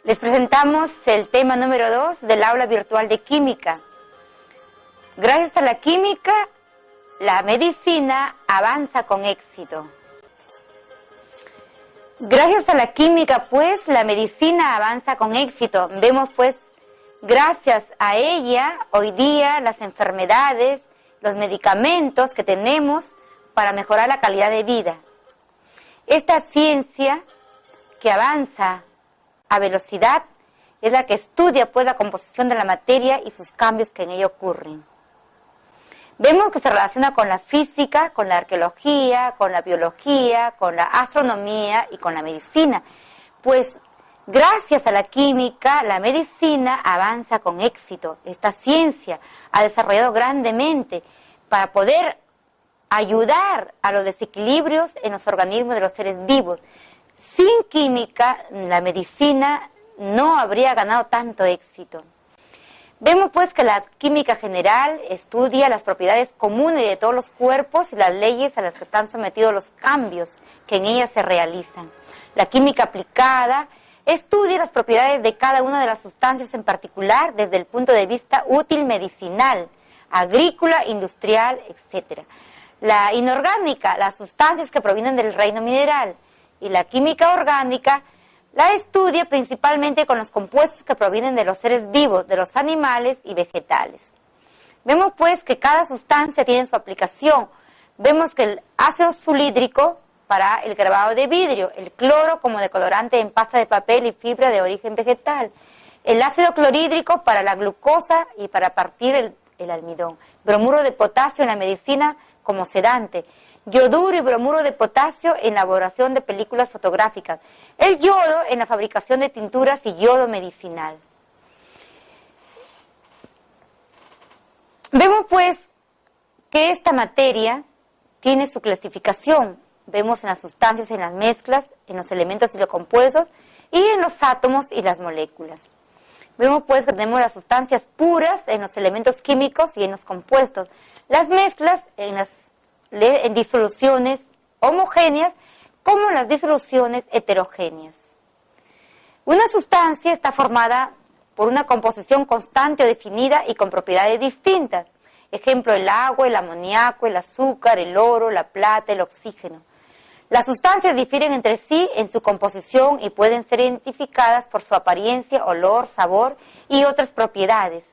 Les presentamos el tema número 2 del aula virtual de química. Gracias a la química, la medicina avanza con éxito. Gracias a la química, pues, la medicina avanza con éxito. Vemos, pues, gracias a ella, hoy día, las enfermedades, los medicamentos que tenemos para mejorar la calidad de vida. Esta ciencia que avanza a velocidad es la que estudia, pues, la composición de la materia y sus cambios que en ella ocurren. Vemos que se relaciona con la física, con la arqueología, con la biología, con la astronomía y con la medicina. Pues, gracias a la química, la medicina avanza con éxito. Esta ciencia ha desarrollado grandemente para poder ayudar a los desequilibrios en los organismos de los seres vivos. Sin química, la medicina no habría ganado tanto éxito. Vemos, pues, que la química general estudia las propiedades comunes de todos los cuerpos y las leyes a las que están sometidos los cambios que en ellas se realizan. La química aplicada estudia las propiedades de cada una de las sustancias en particular desde el punto de vista útil medicinal, agrícola, industrial, etc. La inorgánica, las sustancias que provienen del reino mineral, y la química orgánica la estudia principalmente con los compuestos que provienen de los seres vivos, de los animales y vegetales. Vemos, pues, que cada sustancia tiene su aplicación. Vemos que el ácido sulhídrico para el grabado de vidrio, el cloro como decolorante en pasta de papel y fibra de origen vegetal, el ácido clorhídrico para la glucosa y para partir el almidón, bromuro de potasio en la medicina como sedante, yoduro y bromuro de potasio en elaboración de películas fotográficas, el yodo en la fabricación de tinturas y yodo medicinal. Vemos, pues, que esta materia tiene su clasificación. Vemos en las sustancias, en las mezclas, en los elementos y los compuestos y en los átomos y las moléculas. Vemos, pues, que tenemos las sustancias puras en los elementos químicos y en los compuestos, las mezclas en disoluciones homogéneas como las disoluciones heterogéneas. Una sustancia está formada por una composición constante o definida y con propiedades distintas. Ejemplo, el agua, el amoníaco, el azúcar, el oro, la plata, el oxígeno. Las sustancias difieren entre sí en su composición y pueden ser identificadas por su apariencia, olor, sabor y otras propiedades.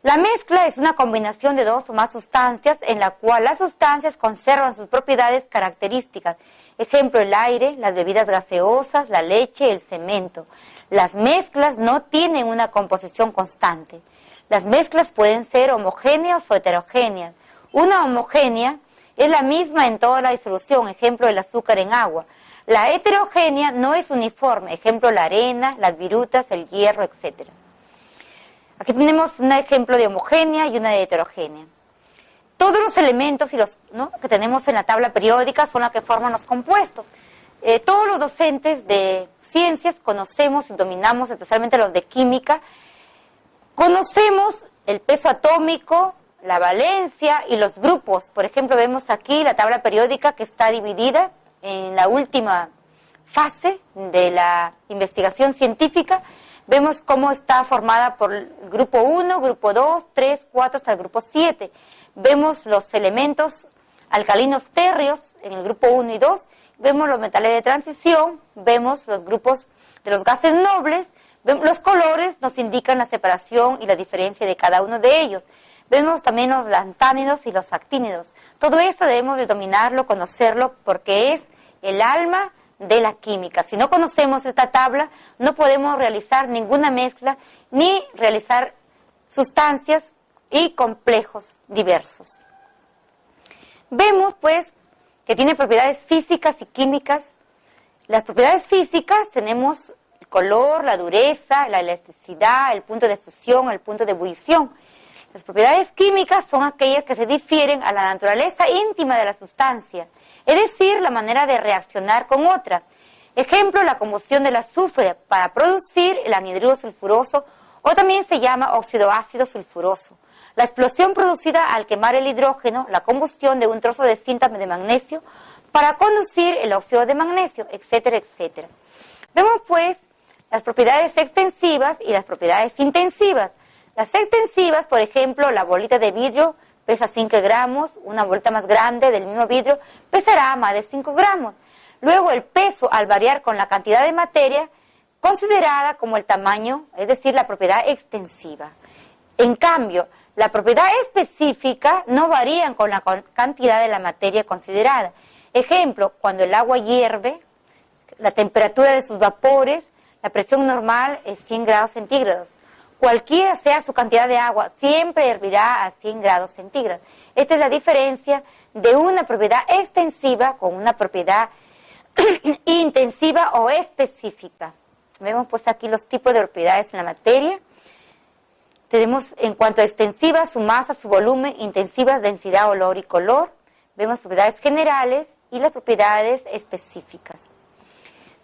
La mezcla es una combinación de dos o más sustancias en la cual las sustancias conservan sus propiedades características. Ejemplo, el aire, las bebidas gaseosas, la leche, el cemento. Las mezclas no tienen una composición constante. Las mezclas pueden ser homogéneas o heterogéneas. Una homogénea es la misma en toda la disolución, ejemplo, el azúcar en agua. La heterogénea no es uniforme, ejemplo, la arena, las virutas, el hierro, etc. Aquí tenemos un ejemplo de homogénea y una de heterogénea. Todos los elementos que tenemos en la tabla periódica son los que forman los compuestos. Todos los docentes de ciencias conocemos y dominamos, especialmente los de química, conocemos el peso atómico, la valencia y los grupos. Por ejemplo, vemos aquí la tabla periódica que está dividida en la última fase de la investigación científica. Vemos cómo está formada por el grupo 1, grupo 2, 3, 4 hasta el grupo 7. Vemos los elementos alcalinos térreos en el grupo 1 y 2. Vemos los metales de transición, vemos los grupos de los gases nobles. Los colores nos indican la separación y la diferencia de cada uno de ellos. Vemos también los lantánidos y los actínidos. Todo esto debemos de dominarlo, conocerlo, porque es el alma de la química. Si no conocemos esta tabla, no podemos realizar ninguna mezcla ni realizar sustancias y complejos diversos. Vemos, pues, que tiene propiedades físicas y químicas. Las propiedades físicas tenemos el color, la dureza, la elasticidad, el punto de fusión, el punto de ebullición. Las propiedades químicas son aquellas que se difieren a la naturaleza íntima de la sustancia, es decir, la manera de reaccionar con otra. Ejemplo, la combustión del azufre para producir el anhidruro sulfuroso, o también se llama óxido ácido sulfuroso. La explosión producida al quemar el hidrógeno, la combustión de un trozo de cinta de magnesio para conducir el óxido de magnesio, etcétera, etcétera. Vemos, pues, las propiedades extensivas y las propiedades intensivas. Las extensivas, por ejemplo, la bolita de vidrio pesa 5 gramos, una bolita más grande del mismo vidrio pesará más de 5 gramos. Luego el peso, al variar con la cantidad de materia, considerada como el tamaño, es decir, la propiedad extensiva. En cambio, la propiedad específica no varían con la cantidad de la materia considerada. Ejemplo, cuando el agua hierve, la temperatura de sus vapores, la presión normal es 100 grados centígrados. Cualquiera sea su cantidad de agua, siempre hervirá a 100 grados centígrados. Esta es la diferencia de una propiedad extensiva con una propiedad intensiva o específica. Vemos pues aquí los tipos de propiedades en la materia. Tenemos en cuanto a extensiva, su masa, su volumen, intensivas, densidad, olor y color. Vemos propiedades generales y las propiedades específicas.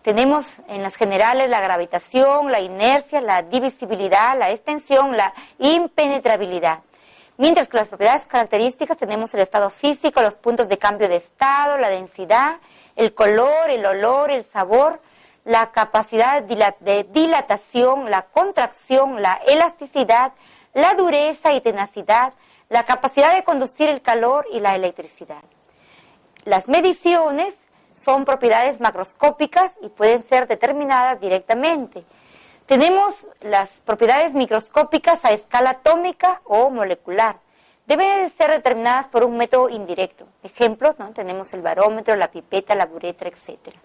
Tenemos en las generales la gravitación, la inercia, la divisibilidad, la extensión, la impenetrabilidad. Mientras que las propiedades características tenemos el estado físico, los puntos de cambio de estado, la densidad, el color, el olor, el sabor, la capacidad de dilatación, la contracción, la elasticidad, la dureza y tenacidad, la capacidad de conducir el calor y la electricidad. Las mediciones son propiedades macroscópicas y pueden ser determinadas directamente. Tenemos las propiedades microscópicas a escala atómica o molecular. Deben de ser determinadas por un método indirecto. Ejemplos, ¿no? Tenemos el barómetro, la pipeta, la bureta, etc.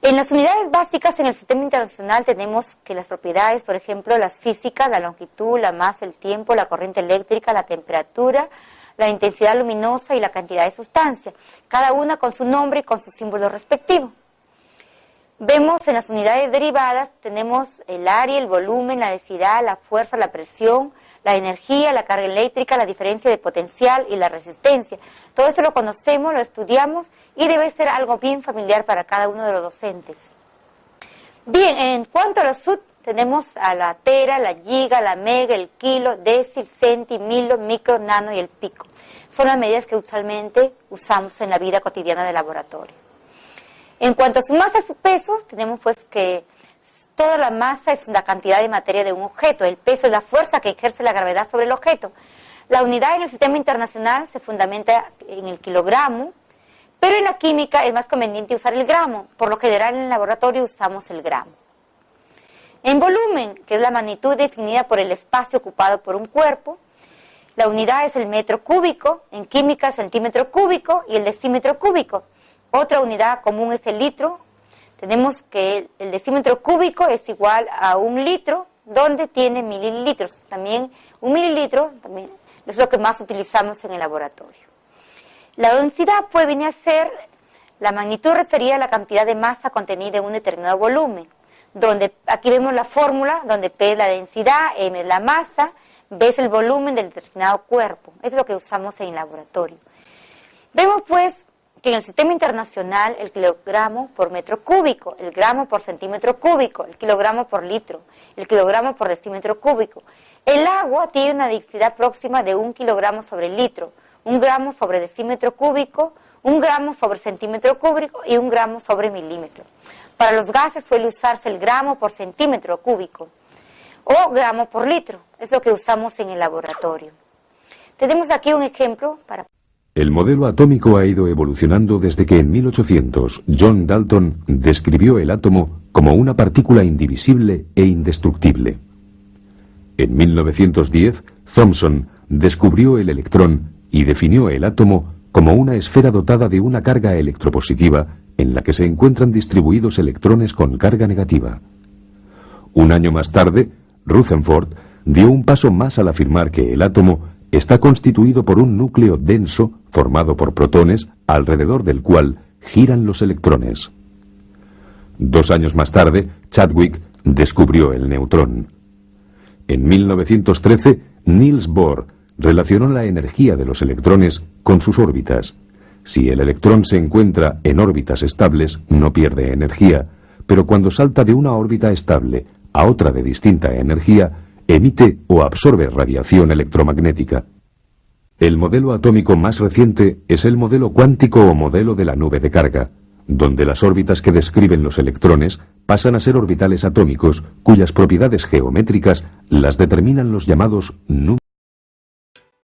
En las unidades básicas en el sistema internacional tenemos que las propiedades, por ejemplo, las físicas, la longitud, la masa, el tiempo, la corriente eléctrica, la temperatura, la intensidad luminosa y la cantidad de sustancia, cada una con su nombre y con su símbolo respectivo. Vemos en las unidades derivadas, tenemos el área, el volumen, la densidad, la fuerza, la presión, la energía, la carga eléctrica, la diferencia de potencial y la resistencia. Todo esto lo conocemos, lo estudiamos y debe ser algo bien familiar para cada uno de los docentes. Bien, en cuanto a los SUT, tenemos a la tera, la giga, la mega, el kilo, deci, centi, milo, micro, nano y el pico. Son las medidas que usualmente usamos en la vida cotidiana del laboratorio. En cuanto a su masa y su peso, tenemos pues que toda la masa es la cantidad de materia de un objeto, el peso es la fuerza que ejerce la gravedad sobre el objeto. La unidad en el sistema internacional se fundamenta en el kilogramo, pero en la química es más conveniente usar el gramo. Por lo general en el laboratorio usamos el gramo. En volumen, que es la magnitud definida por el espacio ocupado por un cuerpo, la unidad es el metro cúbico, en química centímetro cúbico y el decímetro cúbico. Otra unidad común es el litro. Tenemos que el decímetro cúbico es igual a 1 litro, donde tiene mililitros. También 1 mililitro también es lo que más utilizamos en el laboratorio. La densidad puede venir a ser la magnitud referida a la cantidad de masa contenida en un determinado volumen. Donde aquí vemos la fórmula, donde P es la densidad, M es la masa, B es el volumen del determinado cuerpo. Eso es lo que usamos en el laboratorio. Vemos pues que en el sistema internacional el kilogramo por metro cúbico, el gramo por centímetro cúbico, el kilogramo por litro, el kilogramo por decímetro cúbico. El agua tiene una densidad próxima de 1 kilogramo sobre litro, 1 gramo sobre decímetro cúbico, 1 gramo sobre centímetro cúbico y 1 gramo sobre milímetro. Para los gases suele usarse el gramo por centímetro cúbico o gramo por litro. Es lo que usamos en el laboratorio. Tenemos aquí un ejemplo para... El modelo atómico ha ido evolucionando desde que en 1800 John Dalton describió el átomo como una partícula indivisible e indestructible. En 1910, Thomson descubrió el electrón y definió el átomo como una esfera dotada de una carga electropositiva en la que se encuentran distribuidos electrones con carga negativa. Un año más tarde, Rutherford dio un paso más al afirmar que el átomo está constituido por un núcleo denso formado por protones alrededor del cual giran los electrones. 2 años más tarde, Chadwick descubrió el neutrón. En 1913, Niels Bohr relacionó la energía de los electrones con sus órbitas. Si el electrón se encuentra en órbitas estables, no pierde energía, pero cuando salta de una órbita estable a otra de distinta energía, emite o absorbe radiación electromagnética. El modelo atómico más reciente es el modelo cuántico o modelo de la nube de carga. donde las órbitas que describen los electrones pasan a ser orbitales atómicos cuyas propiedades geométricas las determinan los llamados números